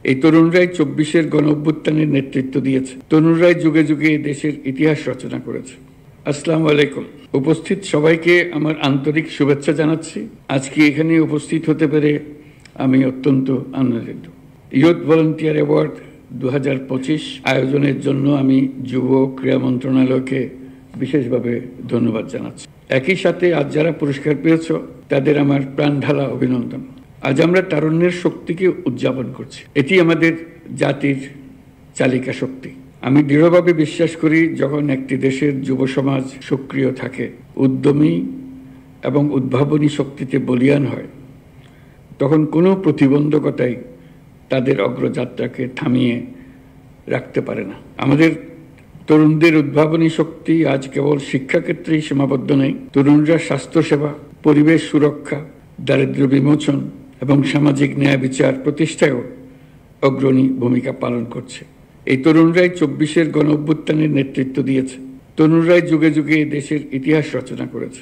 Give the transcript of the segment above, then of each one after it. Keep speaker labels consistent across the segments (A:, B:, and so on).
A: এই তরুণরাই 24-এর গণঅভ্যুত্থানের নেতৃত্ব দিয়েছে। তরুণরাই যুগে যুগে দেশের ইতিহাস রচনা করেছে। আসসালামু আলাইকুম। উপস্থিত সবাইকে আমার আন্তরিক শুভেচ্ছা জানাচ্ছি। আজকে এখানে উপস্থিত হতে পেরে আমি অত্যন্ত আনন্দিত। ইয়ুথ ভলান্টিয়ার অ্যাওয়ার্ড 2025 আয়োজনের জন্য আমি যুব ক্রীড়া মন্ত্রণালয়কে বিশেষভাবে ধন্যবাদ জানাচ্ছি। একই সাথে আজ যারা পুরস্কার পেয়েছ তাদের আমার প্রাণঢালা অভিনন্দন। আজ আমরা তারুণ্যের শক্তিকে উদযাপন করছি। এটি আমাদের জাতির চালিকা শক্তি। আমি দৃঢ়ভাবে বিশ্বাস করি, যখন একটি দেশের যুব সমাজ সক্রিয় থাকে, উদ্যমী এবং উদ্ভাবনী শক্তিতে বলীয়ান হয়, তখন কোনো প্রতিবন্ধকতাই তাদের অগ্রযাত্রাকে থামিয়ে রাখতে পারে না। আমাদের তরুণদের উদ্ভাবনী শক্তি আজ কেবল শিক্ষাক্ষেত্রেই সীমাবদ্ধ নেই। তরুণরা স্বাস্থ্যসেবা, পরিবেশ সুরক্ষা, দারিদ্র্য বিমোচন এবং সামাজিক ন্যায় বিচার প্রতিষ্ঠায়ও অগ্রণী ভূমিকা পালন করছে। এই তরুণরাই 24-এর গণঅভ্যুত্থানের নেতৃত্ব দিয়েছে। তরুণরাই যুগে যুগে দেশের ইতিহাস রচনা করেছে।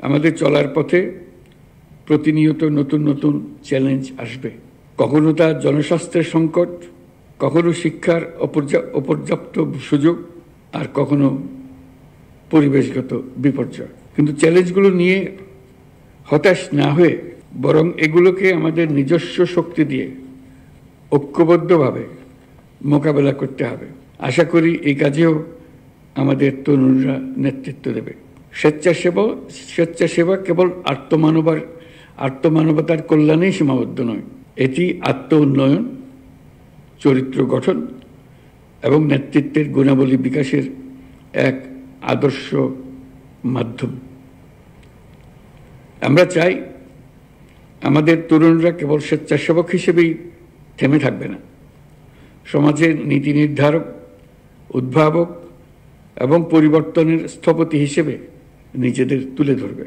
A: আমাদের চলার পথে প্রতিনিয়ত নতুন নতুন চ্যালেঞ্জ আসবে। কখনো তা জনস্বাস্থ্যের সংকট, কখনো শিক্ষার অপর্যাপ্ত সুযোগ, আর কখনো পরিবেশগত বিপর্যয়। কিন্তু চ্যালেঞ্জগুলো নিয়ে হতাশ না হয়ে বরং এগুলোকে আমাদের নিজস্ব শক্তি দিয়ে ঐক্যবদ্ধভাবে মোকাবেলা করতে হবে। আশা করি এই কাজেও আমাদের তরুণরা নেতৃত্ব দেবে। স্বেচ্ছাসেবা কেবল আত্মমানবতার কল্যাণেই সীমাবদ্ধ নয়। এটি আত্ম উন্নয়ন, চরিত্র গঠন এবং নেতৃত্বের গুণাবলী বিকাশের এক আদর্শ মাধ্যম। আমরা চাই আমাদের তরুণরা কেবল স্বেচ্ছাসেবক হিসেবেই থেমে থাকবে না, সমাজের নীতি নির্ধারক, উদ্ভাবক এবং পরিবর্তনের স্থপতি হিসেবে নিজেদের তুলে ধরবে।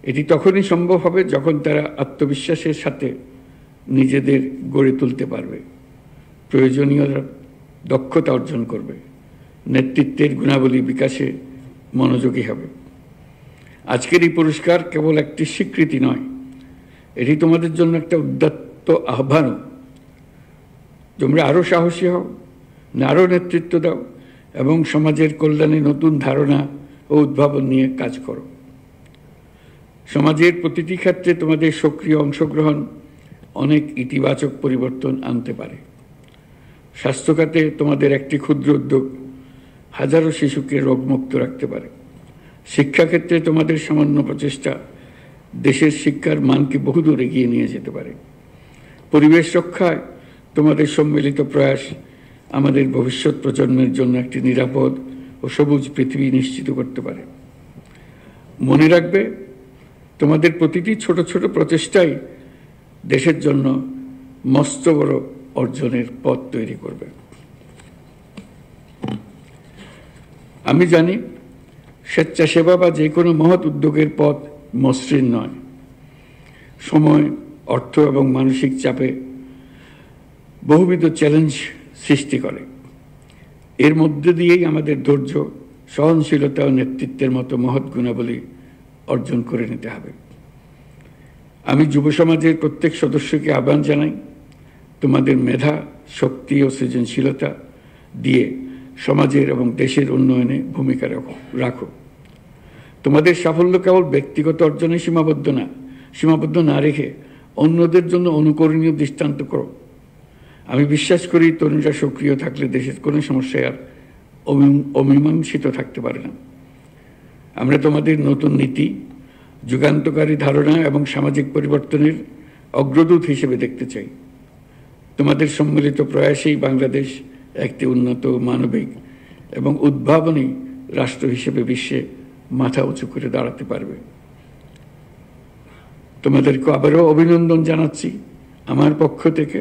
A: এটি তখনই সম্ভব হবে যখন তারা আত্মবিশ্বাসের সাথে নিজেদের গড়ে তুলতে পারবে, প্রয়োজনীয় দক্ষতা অর্জন করবে, নেতৃত্বের গুণাবলী বিকাশে মনোযোগী হবে। আজকের এই পুরস্কার কেবল একটি স্বীকৃতি নয়, এটি তোমাদের জন্য একটা উদাত্ত আহ্বান। তোমরা আরও সাহসী হও, আরও নেতৃত্ব দাও এবং সমাজের কল্যাণে নতুন ধারণা ও উদ্ভাবন নিয়ে কাজ করো। সমাজের প্রতিটি ক্ষেত্রে তোমাদের সক্রিয় অংশগ্রহণ অনেক ইতিবাচক পরিবর্তন আনতে পারে। স্বাস্থ্য খাতে তোমাদের একটি ক্ষুদ্র উদ্যোগ হাজারো শিশুকে রোগমুক্ত রাখতে পারে। শিক্ষাক্ষেত্রে তোমাদের সামান্য প্রচেষ্টা দেশের শিক্ষার মানকে বহুদূর এগিয়ে নিয়ে যেতে পারে। পরিবেশ রক্ষায় তোমাদের সম্মিলিত প্রয়াস আমাদের ভবিষ্যৎ প্রজন্মের জন্য একটি নিরাপদ ও সবুজ পৃথিবী নিশ্চিত করতে পারে। মনে রাখবে, তোমাদের প্রতিটি ছোট ছোট প্রচেষ্টাই দেশের জন্য মস্ত বড় অর্জনের পথ তৈরি করবে। আমি জানি স্বেচ্ছাসেবা বা যে কোনো মহৎ উদ্যোগের পথ মসৃণ নয়। সময়, অর্থ এবং মানসিক চাপে বহুবিধ চ্যালেঞ্জ সৃষ্টি করে। এর মধ্যে দিয়েই আমাদের ধৈর্য, সহনশীলতা ও নেতৃত্বের মতো মহৎ গুণাবলী অর্জন করে নিতে হবে। আমি যুব সমাজের প্রত্যেক সদস্যকে আহ্বান জানাই, তোমাদের মেধা, শক্তি ও সৃজনশীলতা দিয়ে সমাজের এবং দেশের উন্নয়নে ভূমিকা রাখো। তোমাদের সাফল্য কেবল ব্যক্তিগত অর্জনে সীমাবদ্ধ না রেখে অন্যদের জন্য অনুকরণীয় দৃষ্টান্ত করো। আমি বিশ্বাস করি, তরুণরা সক্রিয় থাকলে দেশের কোনো সমস্যায় আর অমীমাংসিত থাকতে পারে না। আমরা তোমাদের নতুন নীতি, যুগান্তকারী ধারণা এবং সামাজিক পরিবর্তনের অগ্রদূত হিসেবে দেখতে চাই। তোমাদের সম্মিলিত প্রয়াসেই বাংলাদেশ একটি উন্নত, মানবিক এবং উদ্ভাবনী রাষ্ট্র হিসেবে বিশ্বে মাথা উঁচু করে দাঁড়াতে পারবে। তোমাদেরকে আবারও অভিনন্দন জানাচ্ছি আমার পক্ষ থেকে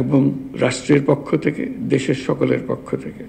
A: এবং রাষ্ট্রের পক্ষ থেকে, দেশের সকলের পক্ষ থেকে।